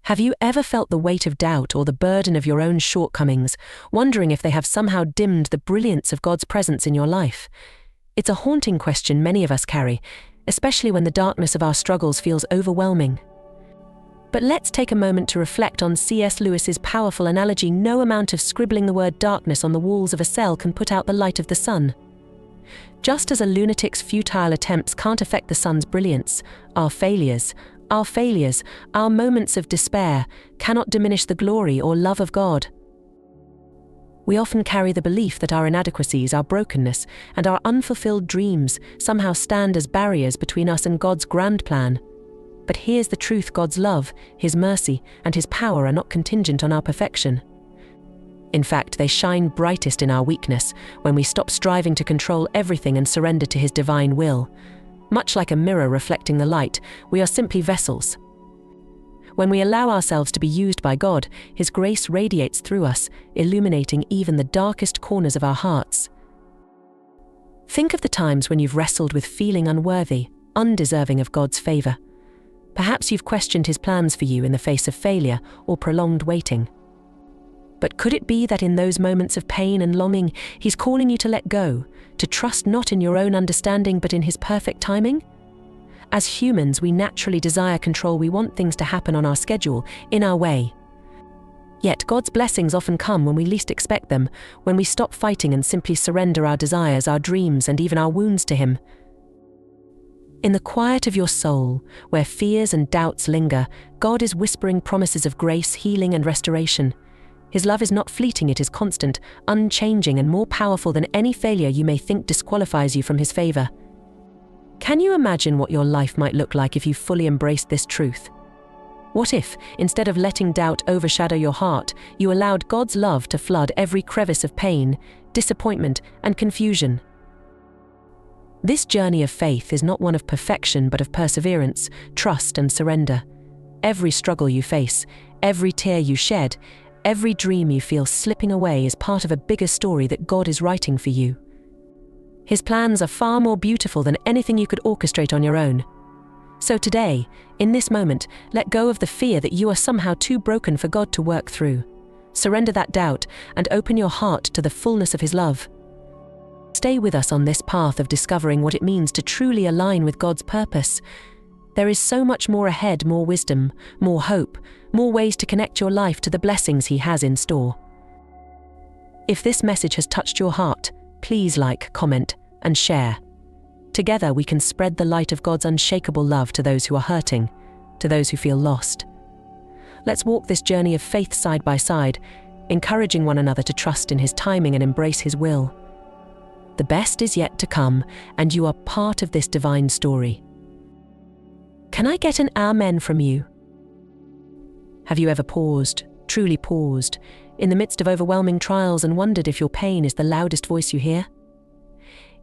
Have you ever felt the weight of doubt or the burden of your own shortcomings, wondering if they have somehow dimmed the brilliance of God's presence in your life? It's a haunting question many of us carry, especially when the darkness of our struggles feels overwhelming. But let's take a moment to reflect on C.S. Lewis's powerful analogy: no amount of scribbling the word darkness on the walls of a cell can put out the light of the sun. Just as a lunatic's futile attempts can't affect the sun's brilliance, our failures, our moments of despair, cannot diminish the glory or love of God. We often carry the belief that our inadequacies, our brokenness, and our unfulfilled dreams somehow stand as barriers between us and God's grand plan. But here's the truth: God's love, His mercy, and His power are not contingent on our perfection. In fact, they shine brightest in our weakness, when we stop striving to control everything and surrender to His divine will. Much like a mirror reflecting the light, we are simply vessels. When we allow ourselves to be used by God, His grace radiates through us, illuminating even the darkest corners of our hearts. Think of the times when you've wrestled with feeling unworthy, undeserving of God's favor. Perhaps you've questioned His plans for you in the face of failure or prolonged waiting. But could it be that in those moments of pain and longing, He's calling you to let go, to trust not in your own understanding but in His perfect timing? As humans, we naturally desire control. We want things to happen on our schedule, in our way. Yet God's blessings often come when we least expect them, when we stop fighting and simply surrender our desires, our dreams, and even our wounds to Him. In the quiet of your soul, where fears and doubts linger, God is whispering promises of grace, healing, and restoration. His love is not fleeting, it is constant, unchanging, and more powerful than any failure you may think disqualifies you from His favor. Can you imagine what your life might look like if you fully embraced this truth? What if, instead of letting doubt overshadow your heart, you allowed God's love to flood every crevice of pain, disappointment, and confusion? This journey of faith is not one of perfection but of perseverance, trust, and surrender. Every struggle you face, every tear you shed, every dream you feel slipping away is part of a bigger story that God is writing for you. His plans are far more beautiful than anything you could orchestrate on your own. So today, in this moment, let go of the fear that you are somehow too broken for God to work through. Surrender that doubt and open your heart to the fullness of His love. Stay with us on this path of discovering what it means to truly align with God's purpose. There is so much more ahead: more wisdom, more hope, more ways to connect your life to the blessings He has in store. If this message has touched your heart, please like, comment, and share. Together we can spread the light of God's unshakable love to those who are hurting, to those who feel lost. Let's walk this journey of faith side by side, encouraging one another to trust in His timing and embrace His will. The best is yet to come, and you are part of this divine story. Can I get an amen from you? Have you ever paused, truly paused, in the midst of overwhelming trials and wondered if your pain is the loudest voice you hear?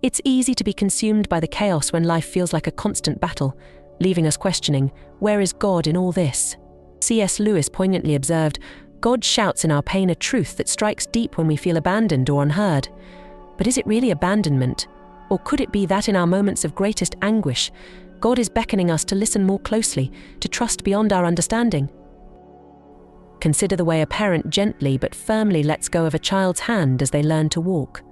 It's easy to be consumed by the chaos when life feels like a constant battle, leaving us questioning, where is God in all this? C.S. Lewis poignantly observed, God shouts in our pain a truth that strikes deep when we feel abandoned or unheard. But is it really abandonment? Or could it be that in our moments of greatest anguish, God is beckoning us to listen more closely, to trust beyond our understanding? Consider the way a parent gently but firmly lets go of a child's hand as they learn to walk.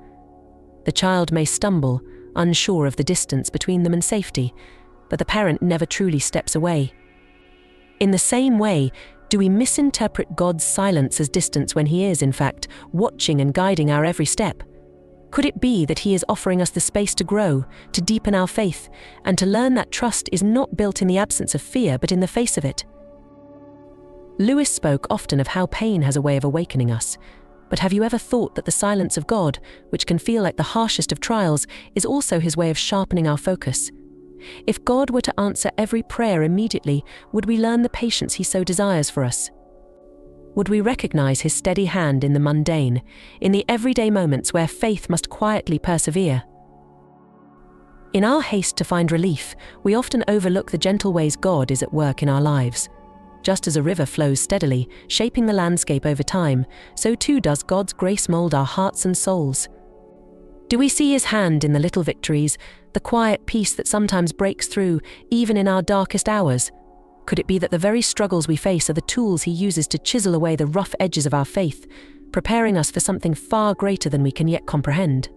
The child may stumble, unsure of the distance between them and safety, but the parent never truly steps away. In the same way, do we misinterpret God's silence as distance when He is, in fact, watching and guiding our every step? Could it be that He is offering us the space to grow, to deepen our faith, and to learn that trust is not built in the absence of fear but in the face of it? Lewis spoke often of how pain has a way of awakening us. But have you ever thought that the silence of God, which can feel like the harshest of trials, is also His way of sharpening our focus? If God were to answer every prayer immediately, would we learn the patience He so desires for us? Would we recognize His steady hand in the mundane, in the everyday moments where faith must quietly persevere? In our haste to find relief, we often overlook the gentle ways God is at work in our lives. Just as a river flows steadily, shaping the landscape over time, so too does God's grace mold our hearts and souls. Do we see His hand in the little victories, the quiet peace that sometimes breaks through, even in our darkest hours? Could it be that the very struggles we face are the tools He uses to chisel away the rough edges of our faith, preparing us for something far greater than we can yet comprehend?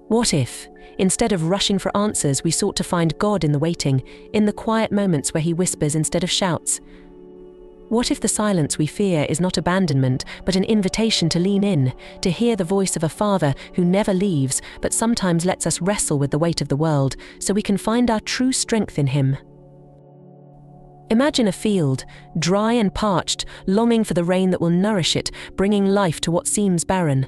What if, instead of rushing for answers, we sought to find God in the waiting, in the quiet moments where He whispers instead of shouts? What if the silence we fear is not abandonment, but an invitation to lean in, to hear the voice of a Father who never leaves, but sometimes lets us wrestle with the weight of the world, so we can find our true strength in Him? Imagine a field, dry and parched, longing for the rain that will nourish it, bringing life to what seems barren.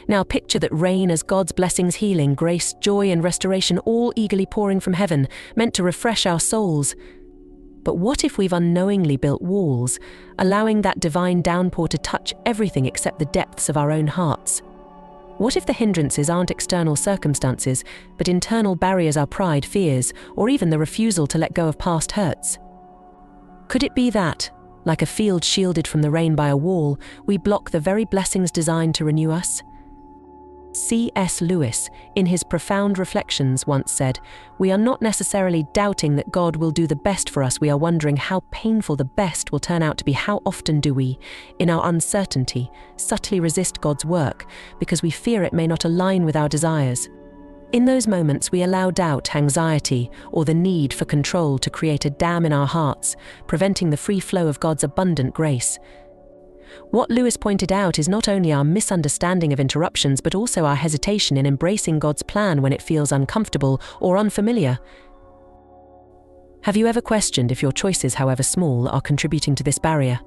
Now picture that rain as God's blessings, healing, grace, joy and restoration, all eagerly pouring from heaven, meant to refresh our souls. But what if we've unknowingly built walls, allowing that divine downpour to touch everything except the depths of our own hearts? What if the hindrances aren't external circumstances, but internal barriers our pride, fears, or even the refusal to let go of past hurts? Could it be that, like a field shielded from the rain by a wall, we block the very blessings designed to renew us? C.S. Lewis, in his profound reflections, once said, "We are not necessarily doubting that God will do the best for us, we are wondering how painful the best will turn out to be. How often do we, in our uncertainty, subtly resist God's work because we fear it may not align with our desires? In those moments we allow doubt, anxiety, or the need for control to create a dam in our hearts, preventing the free flow of God's abundant grace." What Lewis pointed out is not only our misunderstanding of interruptions, but also our hesitation in embracing God's plan when it feels uncomfortable or unfamiliar. Have you ever questioned if your choices, however small, are contributing to this barrier?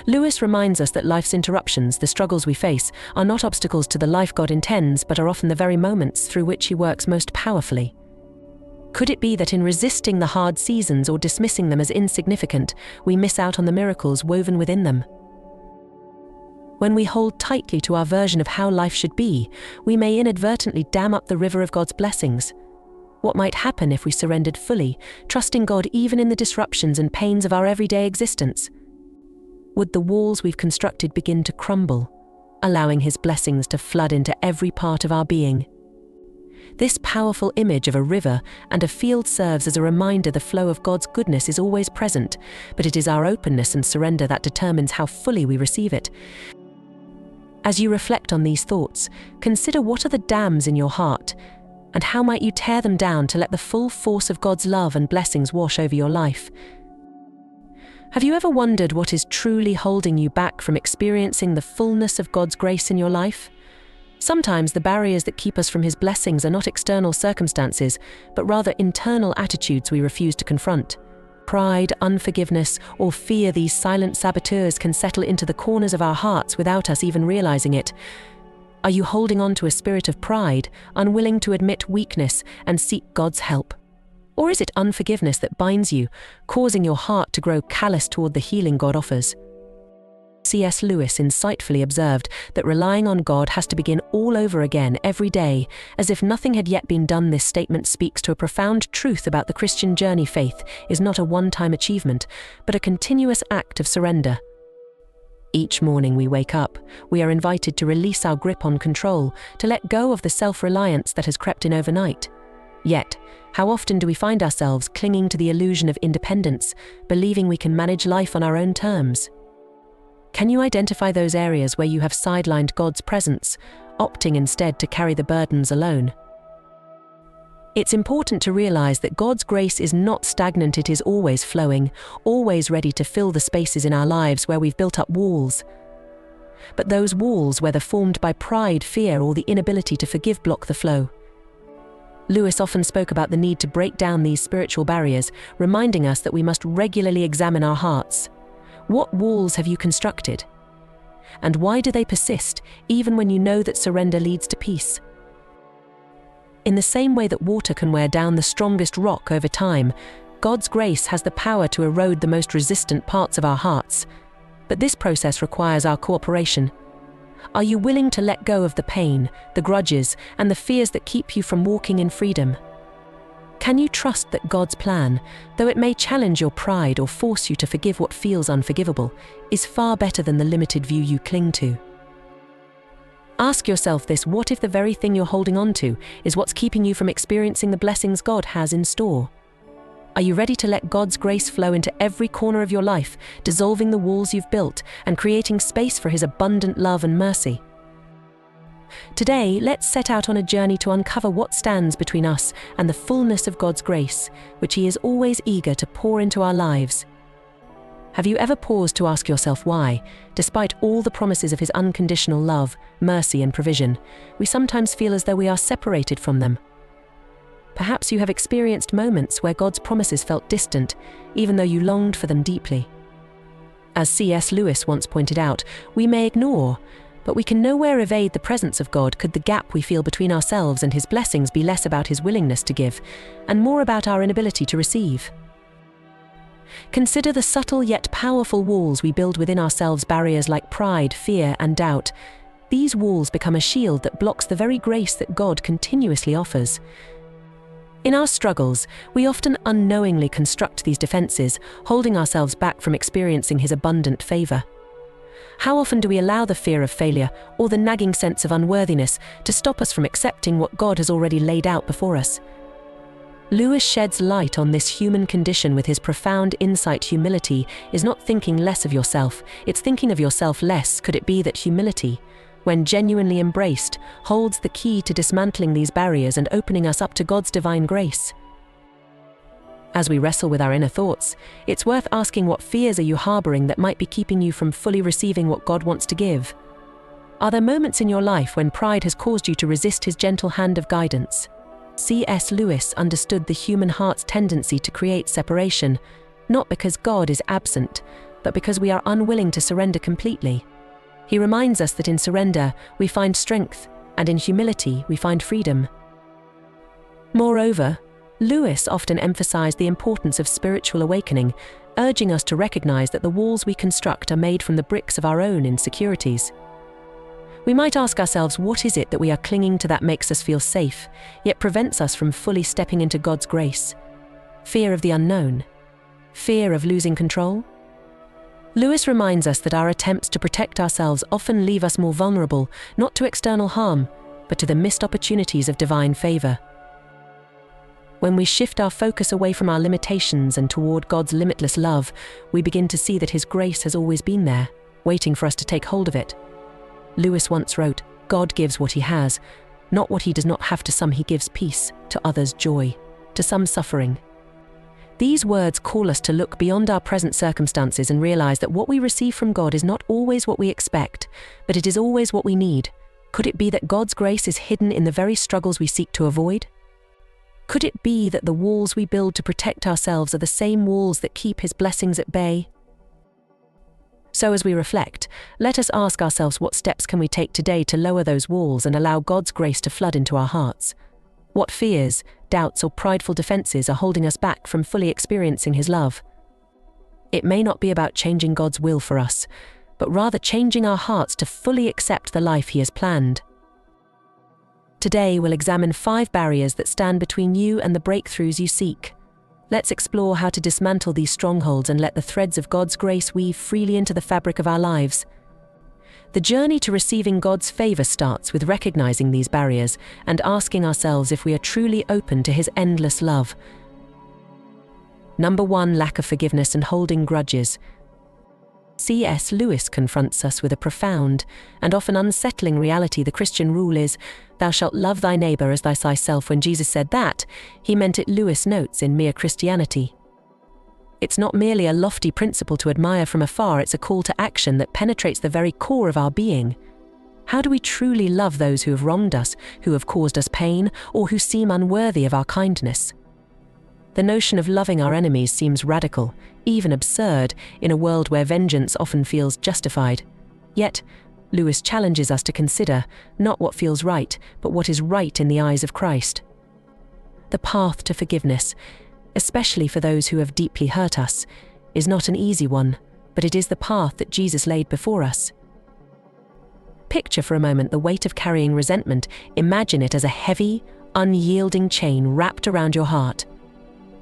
Lewis reminds us that life's interruptions, the struggles we face, are not obstacles to the life God intends, but are often the very moments through which He works most powerfully. Could it be that in resisting the hard seasons or dismissing them as insignificant, we miss out on the miracles woven within them? When we hold tightly to our version of how life should be, we may inadvertently dam up the river of God's blessings. What might happen if we surrendered fully, trusting God even in the disruptions and pains of our everyday existence? Would the walls we've constructed begin to crumble, allowing His blessings to flood into every part of our being? This powerful image of a river and a field serves as a reminder the flow of God's goodness is always present, but it is our openness and surrender that determines how fully we receive it. As you reflect on these thoughts, consider what are the dams in your heart, and how might you tear them down to let the full force of God's love and blessings wash over your life? Have you ever wondered what is truly holding you back from experiencing the fullness of God's grace in your life? Sometimes the barriers that keep us from His blessings are not external circumstances, but rather internal attitudes we refuse to confront. Pride, unforgiveness, or fear, these silent saboteurs can settle into the corners of our hearts without us even realizing it. Are you holding on to a spirit of pride, unwilling to admit weakness and seek God's help? Or is it unforgiveness that binds you, causing your heart to grow callous toward the healing God offers? C.S. Lewis insightfully observed that relying on God has to begin all over again every day, as if nothing had yet been done. This statement speaks to a profound truth about the Christian journey. Faith is not a one-time achievement, but a continuous act of surrender. Each morning we wake up, we are invited to release our grip on control, to let go of the self-reliance that has crept in overnight. Yet, how often do we find ourselves clinging to the illusion of independence, believing we can manage life on our own terms? Can you identify those areas where you have sidelined God's presence, opting instead to carry the burdens alone? It's important to realize that God's grace is not stagnant. It is always flowing, always ready to fill the spaces in our lives where we've built up walls. But those walls, whether formed by pride, fear, or the inability to forgive, block the flow. Lewis often spoke about the need to break down these spiritual barriers, reminding us that we must regularly examine our hearts. What walls have you constructed? And why do they persist, even when you know that surrender leads to peace? In the same way that water can wear down the strongest rock over time, God's grace has the power to erode the most resistant parts of our hearts. But this process requires our cooperation. Are you willing to let go of the pain, the grudges, and the fears that keep you from walking in freedom? Can you trust that God's plan, though it may challenge your pride or force you to forgive what feels unforgivable, is far better than the limited view you cling to? Ask yourself this: what if the very thing you're holding on to is what's keeping you from experiencing the blessings God has in store? Are you ready to let God's grace flow into every corner of your life, dissolving the walls you've built and creating space for His abundant love and mercy? Today, let's set out on a journey to uncover what stands between us and the fullness of God's grace, which He is always eager to pour into our lives. Have you ever paused to ask yourself why, despite all the promises of His unconditional love, mercy, and provision, we sometimes feel as though we are separated from them? Perhaps you have experienced moments where God's promises felt distant, even though you longed for them deeply. As C.S. Lewis once pointed out, we may ignore, but we can nowhere evade the presence of God could the gap we feel between ourselves and His blessings be less about His willingness to give, and more about our inability to receive. Consider the subtle yet powerful walls we build within ourselves, barriers like pride, fear, and doubt. These walls become a shield that blocks the very grace that God continuously offers. In our struggles, we often unknowingly construct these defenses, holding ourselves back from experiencing His abundant favor. How often do we allow the fear of failure or the nagging sense of unworthiness to stop us from accepting what God has already laid out before us? Lewis sheds light on this human condition with his profound insight. Humility is not thinking less of yourself, it's thinking of yourself less. Could it be that humility, when genuinely embraced, holds the key to dismantling these barriers and opening us up to God's divine grace? As we wrestle with our inner thoughts, it's worth asking, what fears are you harboring that might be keeping you from fully receiving what God wants to give? Are there moments in your life when pride has caused you to resist His gentle hand of guidance? C.S. Lewis understood the human heart's tendency to create separation, not because God is absent, but because we are unwilling to surrender completely. He reminds us that in surrender we find strength, and in humility we find freedom. Moreover, Lewis often emphasized the importance of spiritual awakening, urging us to recognize that the walls we construct are made from the bricks of our own insecurities. We might ask ourselves, what is it that we are clinging to that makes us feel safe, yet prevents us from fully stepping into God's grace? Fear of the unknown? Fear of losing control? Lewis reminds us that our attempts to protect ourselves often leave us more vulnerable, not to external harm, but to the missed opportunities of divine favor. When we shift our focus away from our limitations and toward God's limitless love, we begin to see that His grace has always been there, waiting for us to take hold of it. Lewis once wrote, "God gives what He has, not what He does not have. To some He gives peace, to others joy, to some suffering." These words call us to look beyond our present circumstances and realize that what we receive from God is not always what we expect, but it is always what we need. Could it be that God's grace is hidden in the very struggles we seek to avoid? Could it be that the walls we build to protect ourselves are the same walls that keep His blessings at bay? So as we reflect, let us ask ourselves, what steps can we take today to lower those walls and allow God's grace to flood into our hearts? What fears, doubts, or prideful defenses are holding us back from fully experiencing His love? It may not be about changing God's will for us, but rather changing our hearts to fully accept the life He has planned. Today we'll examine 5 barriers that stand between you and the breakthroughs you seek. Let's explore how to dismantle these strongholds and let the threads of God's grace weave freely into the fabric of our lives. The journey to receiving God's favor starts with recognizing these barriers and asking ourselves if we are truly open to His endless love. Number 1, lack of forgiveness and holding grudges. C.S. Lewis confronts us with a profound and often unsettling reality. The Christian rule is, "Thou shalt love thy neighbor as thyself." When Jesus said that, He meant it, Lewis notes, in mere Christianity. It's not merely a lofty principle to admire from afar, it's a call to action that penetrates the very core of our being. How do we truly love those who have wronged us, who have caused us pain, or who seem unworthy of our kindness? The notion of loving our enemies seems radical, even absurd, in a world where vengeance often feels justified. Yet, Lewis challenges us to consider not what feels right, but what is right in the eyes of Christ. The path to forgiveness, especially for those who have deeply hurt us, is not an easy one, but it is the path that Jesus laid before us. Picture for a moment the weight of carrying resentment. Imagine it as a heavy, unyielding chain wrapped around your heart.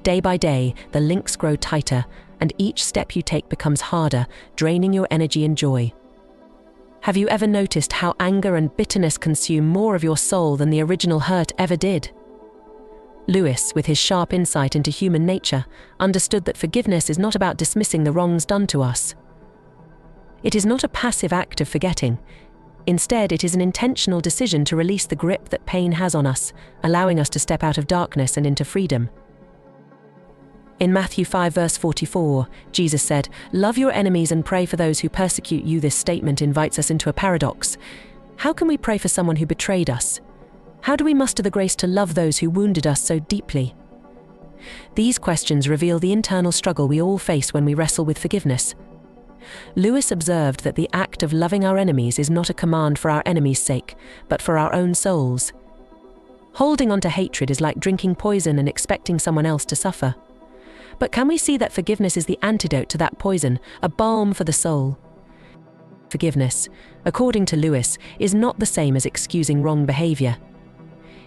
Day by day, the links grow tighter, and each step you take becomes harder, draining your energy and joy. Have you ever noticed how anger and bitterness consume more of your soul than the original hurt ever did? Lewis, with his sharp insight into human nature, understood that forgiveness is not about dismissing the wrongs done to us. It is not a passive act of forgetting. Instead, it is an intentional decision to release the grip that pain has on us, allowing us to step out of darkness and into freedom. In Matthew 5 verse 44, Jesus said, "Love your enemies and pray for those who persecute you." This statement invites us into a paradox. How can we pray for someone who betrayed us? How do we muster the grace to love those who wounded us so deeply? These questions reveal the internal struggle we all face when we wrestle with forgiveness. Lewis observed that the act of loving our enemies is not a command for our enemies' sake, but for our own souls. Holding on to hatred is like drinking poison and expecting someone else to suffer. But can we see that forgiveness is the antidote to that poison, a balm for the soul? Forgiveness, according to Lewis, is not the same as excusing wrong behavior.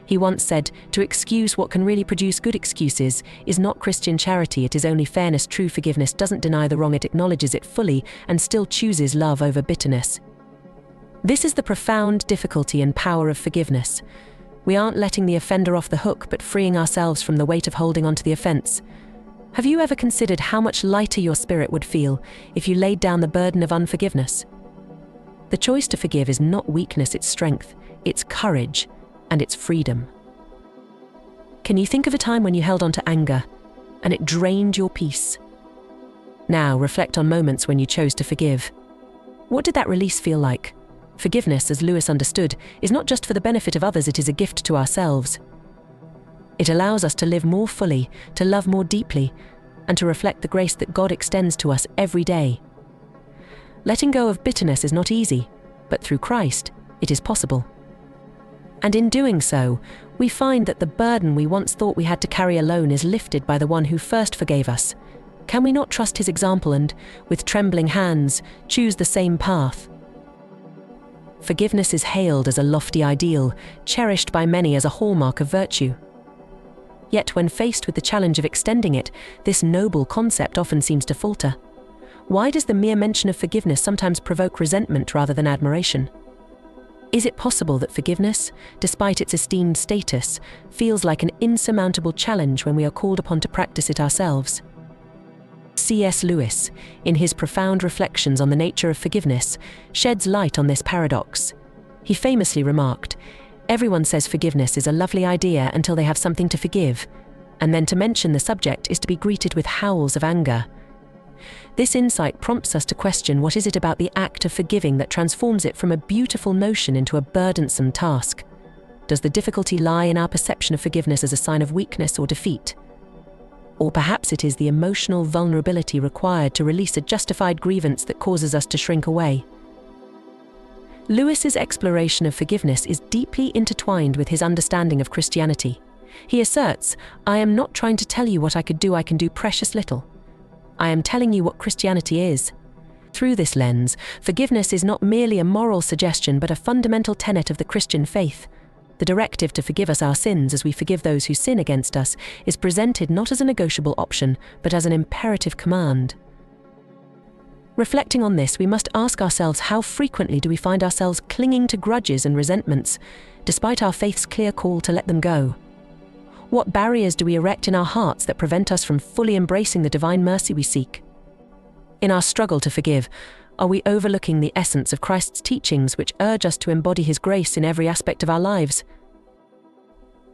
He once said, "To excuse what can really produce good excuses is not Christian charity, it is only fairness." True forgiveness doesn't deny the wrong, it acknowledges it fully and still chooses love over bitterness. This is the profound difficulty and power of forgiveness. We aren't letting the offender off the hook, but freeing ourselves from the weight of holding on to the offense. Have you ever considered how much lighter your spirit would feel if you laid down the burden of unforgiveness? The choice to forgive is not weakness, it's strength, it's courage, and it's freedom. Can you think of a time when you held on to anger and it drained your peace? Now reflect on moments when you chose to forgive. What did that release feel like? Forgiveness, as Lewis understood, is not just for the benefit of others, it is a gift to ourselves. It allows us to live more fully, to love more deeply, and to reflect the grace that God extends to us every day. Letting go of bitterness is not easy, but through Christ, it is possible. And in doing so, we find that the burden we once thought we had to carry alone is lifted by the one who first forgave us. Can we not trust his example and, with trembling hands, choose the same path? Forgiveness is hailed as a lofty ideal, cherished by many as a hallmark of virtue. Yet when faced with the challenge of extending it, this noble concept often seems to falter. Why does the mere mention of forgiveness sometimes provoke resentment rather than admiration? Is it possible that forgiveness, despite its esteemed status, feels like an insurmountable challenge when we are called upon to practice it ourselves? C.S. Lewis, in his profound reflections on the nature of forgiveness, sheds light on this paradox. He famously remarked, "Everyone says forgiveness is a lovely idea until they have something to forgive, and then to mention the subject is to be greeted with howls of anger." This insight prompts us to question, what is it about the act of forgiving that transforms it from a beautiful notion into a burdensome task? Does the difficulty lie in our perception of forgiveness as a sign of weakness or defeat? Or perhaps it is the emotional vulnerability required to release a justified grievance that causes us to shrink away? Lewis's exploration of forgiveness is deeply intertwined with his understanding of Christianity. He asserts, "I am not trying to tell you what I can do precious little. I am telling you what Christianity is." Through this lens, forgiveness is not merely a moral suggestion but a fundamental tenet of the Christian faith. The directive to forgive us our sins as we forgive those who sin against us is presented not as a negotiable option but as an imperative command. Reflecting on this, we must ask ourselves, how frequently do we find ourselves clinging to grudges and resentments, despite our faith's clear call to let them go? What barriers do we erect in our hearts that prevent us from fully embracing the divine mercy we seek? In our struggle to forgive, are we overlooking the essence of Christ's teachings which urge us to embody his grace in every aspect of our lives?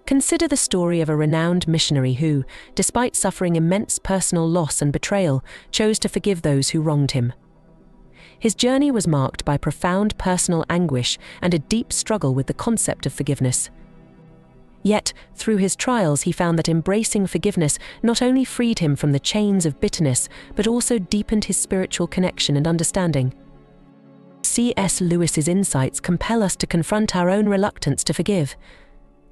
Consider the story of a renowned missionary who, despite suffering immense personal loss and betrayal, chose to forgive those who wronged him. His journey was marked by profound personal anguish and a deep struggle with the concept of forgiveness. Yet, through his trials, he found that embracing forgiveness not only freed him from the chains of bitterness, but also deepened his spiritual connection and understanding. C.S. Lewis's insights compel us to confront our own reluctance to forgive.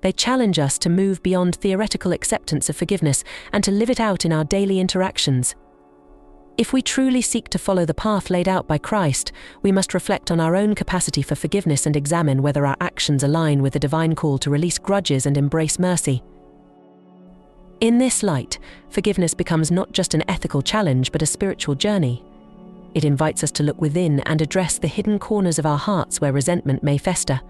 They challenge us to move beyond theoretical acceptance of forgiveness and to live it out in our daily interactions. If we truly seek to follow the path laid out by Christ, we must reflect on our own capacity for forgiveness and examine whether our actions align with the divine call to release grudges and embrace mercy. In this light, forgiveness becomes not just an ethical challenge but a spiritual journey. It invites us to look within and address the hidden corners of our hearts where resentment may fester.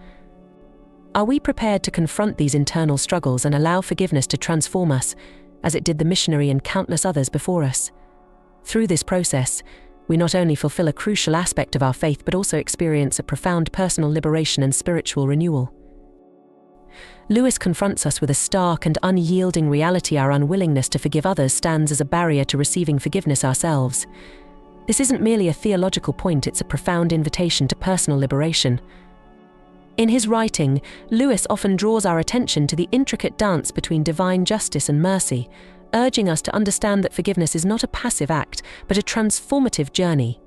Are we prepared to confront these internal struggles and allow forgiveness to transform us, as it did the missionary and countless others before us? Through this process, we not only fulfill a crucial aspect of our faith but also experience a profound personal liberation and spiritual renewal. Lewis confronts us with a stark and unyielding reality: our unwillingness to forgive others stands as a barrier to receiving forgiveness ourselves. This isn't merely a theological point, it's a profound invitation to personal liberation. In his writing, Lewis often draws our attention to the intricate dance between divine justice and mercy, urging us to understand that forgiveness is not a passive act, but a transformative journey.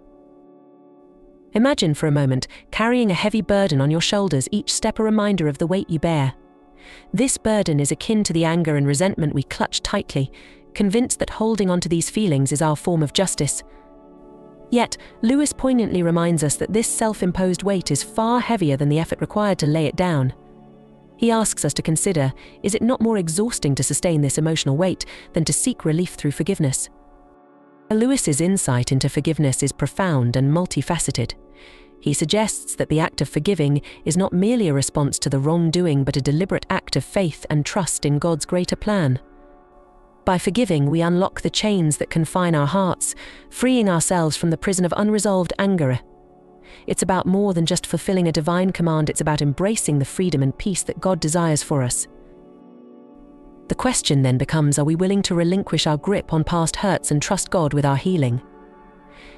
Imagine for a moment carrying a heavy burden on your shoulders, each step a reminder of the weight you bear. This burden is akin to the anger and resentment we clutch tightly, convinced that holding on to these feelings is our form of justice. Yet, Lewis poignantly reminds us that this self-imposed weight is far heavier than the effort required to lay it down. He asks us to consider, is it not more exhausting to sustain this emotional weight than to seek relief through forgiveness? Lewis's insight into forgiveness is profound and multifaceted. He suggests that the act of forgiving is not merely a response to the wrongdoing but a deliberate act of faith and trust in God's greater plan. By forgiving, we unlock the chains that confine our hearts, freeing ourselves from the prison of unresolved anger. It's about more than just fulfilling a divine command, it's about embracing the freedom and peace that God desires for us. The question then becomes, are we willing to relinquish our grip on past hurts and trust God with our healing?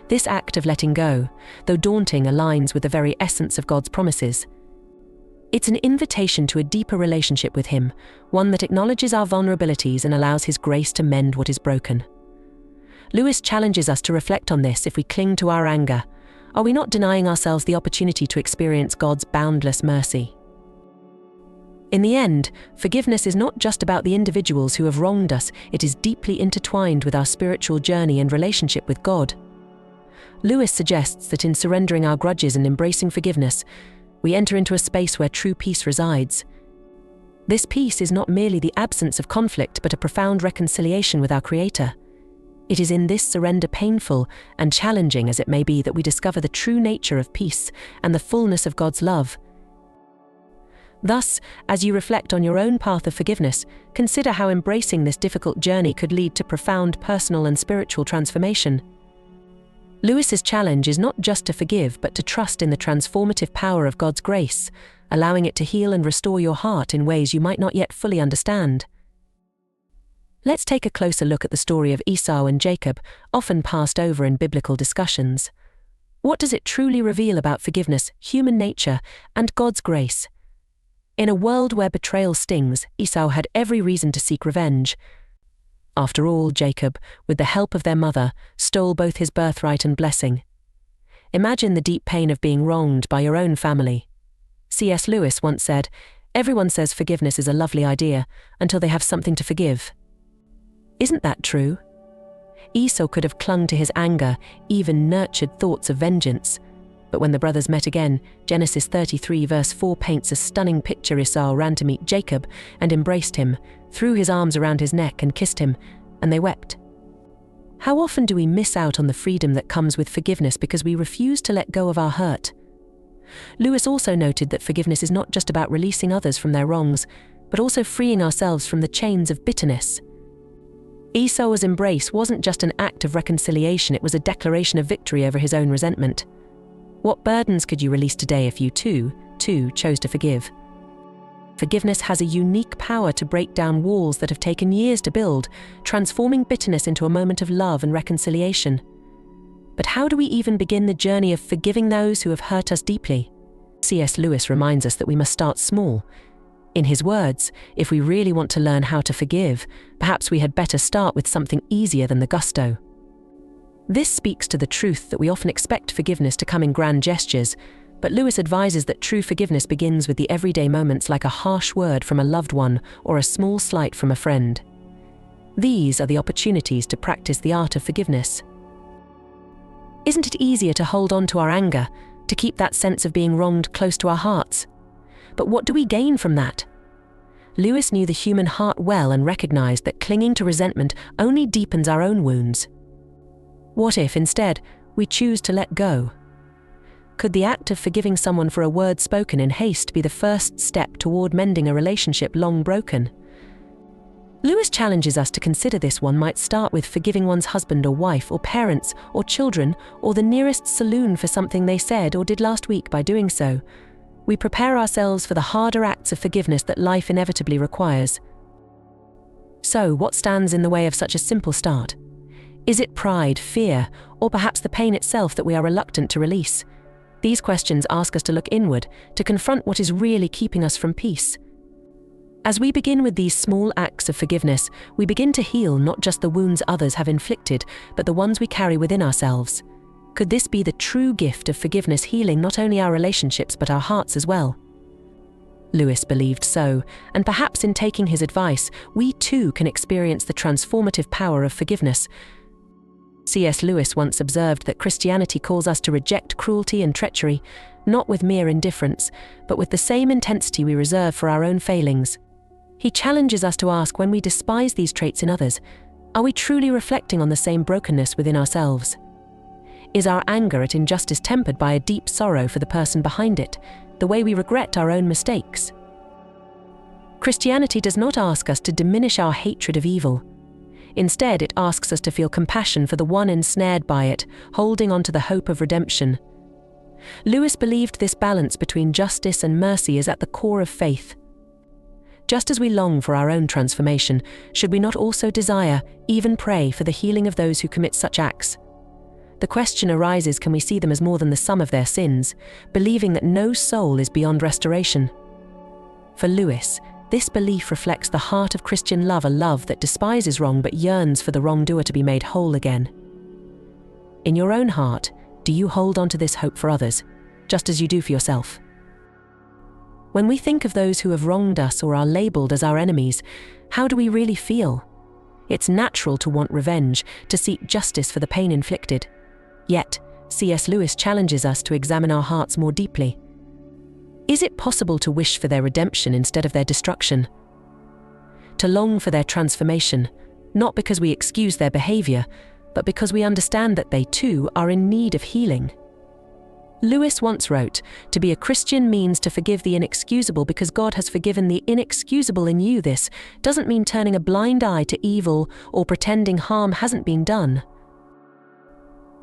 This act of letting go, though daunting, aligns with the very essence of God's promises. It's an invitation to a deeper relationship with Him, one that acknowledges our vulnerabilities and allows His grace to mend what is broken. Lewis challenges us to reflect on this. If we cling to our anger, are we not denying ourselves the opportunity to experience God's boundless mercy? In the end, forgiveness is not just about the individuals who have wronged us, it is deeply intertwined with our spiritual journey and relationship with God. Lewis suggests that in surrendering our grudges and embracing forgiveness, we enter into a space where true peace resides. This peace is not merely the absence of conflict but a profound reconciliation with our Creator. It is in this surrender, painful and challenging as it may be, that we discover the true nature of peace and the fullness of God's love. Thus, as you reflect on your own path of forgiveness, consider how embracing this difficult journey could lead to profound personal and spiritual transformation. Lewis's challenge is not just to forgive, but to trust in the transformative power of God's grace, allowing it to heal and restore your heart in ways you might not yet fully understand. Let's take a closer look at the story of Esau and Jacob, often passed over in biblical discussions. What does it truly reveal about forgiveness, human nature, and God's grace? In a world where betrayal stings, Esau had every reason to seek revenge. After all, Jacob, with the help of their mother, stole both his birthright and blessing. Imagine the deep pain of being wronged by your own family. C.S. Lewis once said, "Everyone says forgiveness is a lovely idea until they have something to forgive." Isn't that true? Esau could have clung to his anger, even nurtured thoughts of vengeance. But when the brothers met again, Genesis 33 verse 4 paints a stunning picture. Esau ran to meet Jacob and embraced him, threw his arms around his neck and kissed him, and they wept. How often do we miss out on the freedom that comes with forgiveness because we refuse to let go of our hurt? Lewis also noted that forgiveness is not just about releasing others from their wrongs, but also freeing ourselves from the chains of bitterness. Esau's embrace wasn't just an act of reconciliation, it was a declaration of victory over his own resentment. What burdens could you release today if you too chose to forgive? Forgiveness has a unique power to break down walls that have taken years to build, transforming bitterness into a moment of love and reconciliation. But how do we even begin the journey of forgiving those who have hurt us deeply? C.S. Lewis reminds us that we must start small. In his words, if we really want to learn how to forgive, perhaps we had better start with something easier than the gusto. This speaks to the truth that we often expect forgiveness to come in grand gestures, but Lewis advises that true forgiveness begins with the everyday moments, like a harsh word from a loved one or a small slight from a friend. These are the opportunities to practice the art of forgiveness. Isn't it easier to hold on to our anger, to keep that sense of being wronged close to our hearts? But what do we gain from that? Lewis knew the human heart well and recognized that clinging to resentment only deepens our own wounds. What if, instead, we choose to let go? Could the act of forgiving someone for a word spoken in haste be the first step toward mending a relationship long broken? Lewis challenges us to consider this. One might start with forgiving one's husband or wife or parents or children or the nearest saloon for something they said or did last week. By doing so, we prepare ourselves for the harder acts of forgiveness that life inevitably requires. So, what stands in the way of such a simple start? Is it pride, fear, or perhaps the pain itself that we are reluctant to release? These questions ask us to look inward, to confront what is really keeping us from peace. As we begin with these small acts of forgiveness, we begin to heal not just the wounds others have inflicted, but the ones we carry within ourselves. Could this be the true gift of forgiveness, healing not only our relationships but our hearts as well? Lewis believed so, and perhaps in taking his advice, we too can experience the transformative power of forgiveness. C.S. Lewis once observed that Christianity calls us to reject cruelty and treachery, not with mere indifference, but with the same intensity we reserve for our own failings. He challenges us to ask, when we despise these traits in others, are we truly reflecting on the same brokenness within ourselves? Is our anger at injustice tempered by a deep sorrow for the person behind it, the way we regret our own mistakes? Christianity does not ask us to diminish our hatred of evil. Instead, it asks us to feel compassion for the one ensnared by it, holding on to the hope of redemption. Lewis believed this balance between justice and mercy is at the core of faith. Just as we long for our own transformation, should we not also desire, even pray, for the healing of those who commit such acts? The question arises, can we see them as more than the sum of their sins, believing that no soul is beyond restoration? For Lewis, this belief reflects the heart of Christian love, a love that despises wrong but yearns for the wrongdoer to be made whole again. In your own heart, do you hold on to this hope for others, just as you do for yourself? When we think of those who have wronged us or are labeled as our enemies, how do we really feel? It's natural to want revenge, to seek justice for the pain inflicted. Yet, C.S. Lewis challenges us to examine our hearts more deeply. Is it possible to wish for their redemption instead of their destruction? To long for their transformation, not because we excuse their behavior, but because we understand that they too are in need of healing. Lewis once wrote, "To be a Christian means to forgive the inexcusable because God has forgiven the inexcusable in you." This doesn't mean turning a blind eye to evil or pretending harm hasn't been done.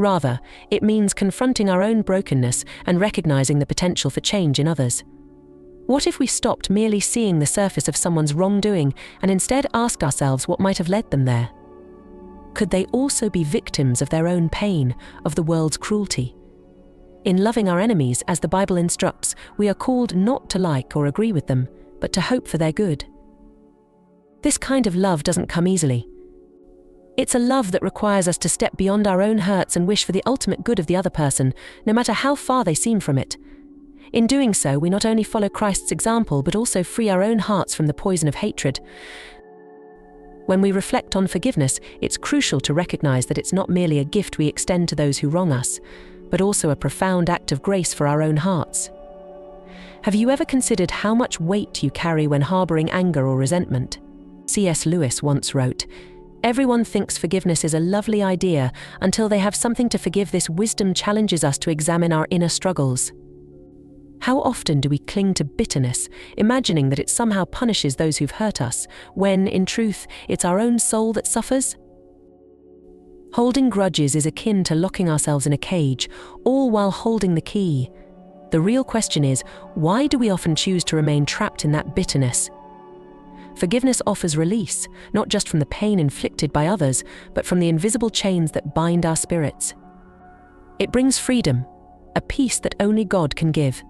Rather, it means confronting our own brokenness and recognizing the potential for change in others. What if we stopped merely seeing the surface of someone's wrongdoing and instead asked ourselves what might have led them there? Could they also be victims of their own pain, of the world's cruelty? In loving our enemies, as the Bible instructs, we are called not to like or agree with them, but to hope for their good. This kind of love doesn't come easily. It's a love that requires us to step beyond our own hurts and wish for the ultimate good of the other person, no matter how far they seem from it. In doing so, we not only follow Christ's example, but also free our own hearts from the poison of hatred. When we reflect on forgiveness, it's crucial to recognize that it's not merely a gift we extend to those who wrong us, but also a profound act of grace for our own hearts. Have you ever considered how much weight you carry when harboring anger or resentment? C.S. Lewis once wrote, "Everyone thinks forgiveness is a lovely idea until they have something to forgive. This wisdom challenges us to examine our inner struggles." How often do we cling to bitterness, imagining that it somehow punishes those who've hurt us, when, in truth, it's our own soul that suffers? Holding grudges is akin to locking ourselves in a cage, all while holding the key. The real question is, why do we often choose to remain trapped in that bitterness? Forgiveness offers release, not just from the pain inflicted by others, but from the invisible chains that bind our spirits. It brings freedom, a peace that only God can give.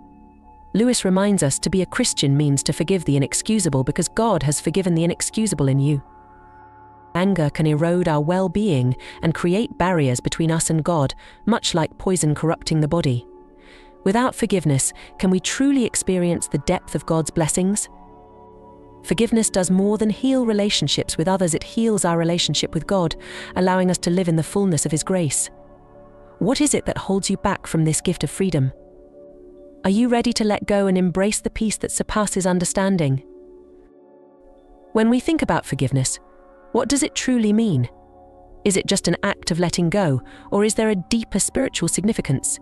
Lewis reminds us to be a Christian means to forgive the inexcusable because God has forgiven the inexcusable in you. Anger can erode our well-being and create barriers between us and God, much like poison corrupting the body. Without forgiveness, can we truly experience the depth of God's blessings? Forgiveness does more than heal relationships with others, it heals our relationship with God, allowing us to live in the fullness of His grace. What is it that holds you back from this gift of freedom? Are you ready to let go and embrace the peace that surpasses understanding? When we think about forgiveness, what does it truly mean? Is it just an act of letting go, or is there a deeper spiritual significance?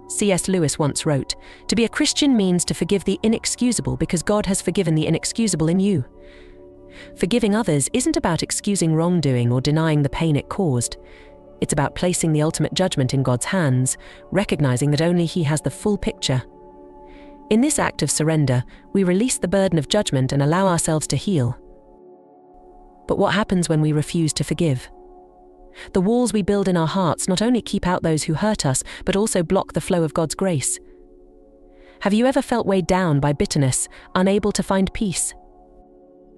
C.S. Lewis once wrote, "To be a Christian means to forgive the inexcusable because God has forgiven the inexcusable in you." Forgiving others isn't about excusing wrongdoing or denying the pain it caused. It's about placing the ultimate judgment in God's hands, recognizing that only He has the full picture. In this act of surrender, we release the burden of judgment and allow ourselves to heal. But what happens when we refuse to forgive? The walls we build in our hearts not only keep out those who hurt us, but also block the flow of God's grace. Have you ever felt weighed down by bitterness, unable to find peace?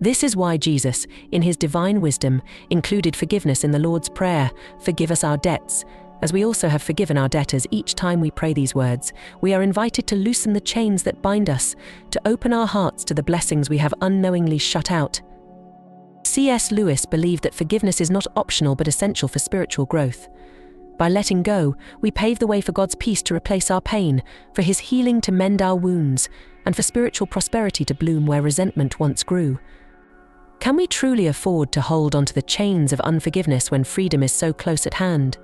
This is why Jesus, in His divine wisdom, included forgiveness in the Lord's Prayer, "Forgive us our debts." As we also have forgiven our debtors. Each time we pray these words, we are invited to loosen the chains that bind us, to open our hearts to the blessings we have unknowingly shut out. C.S. Lewis believed that forgiveness is not optional but essential for spiritual growth. By letting go, we pave the way for God's peace to replace our pain, for His healing to mend our wounds, and for spiritual prosperity to bloom where resentment once grew. Can we truly afford to hold onto the chains of unforgiveness when freedom is so close at hand?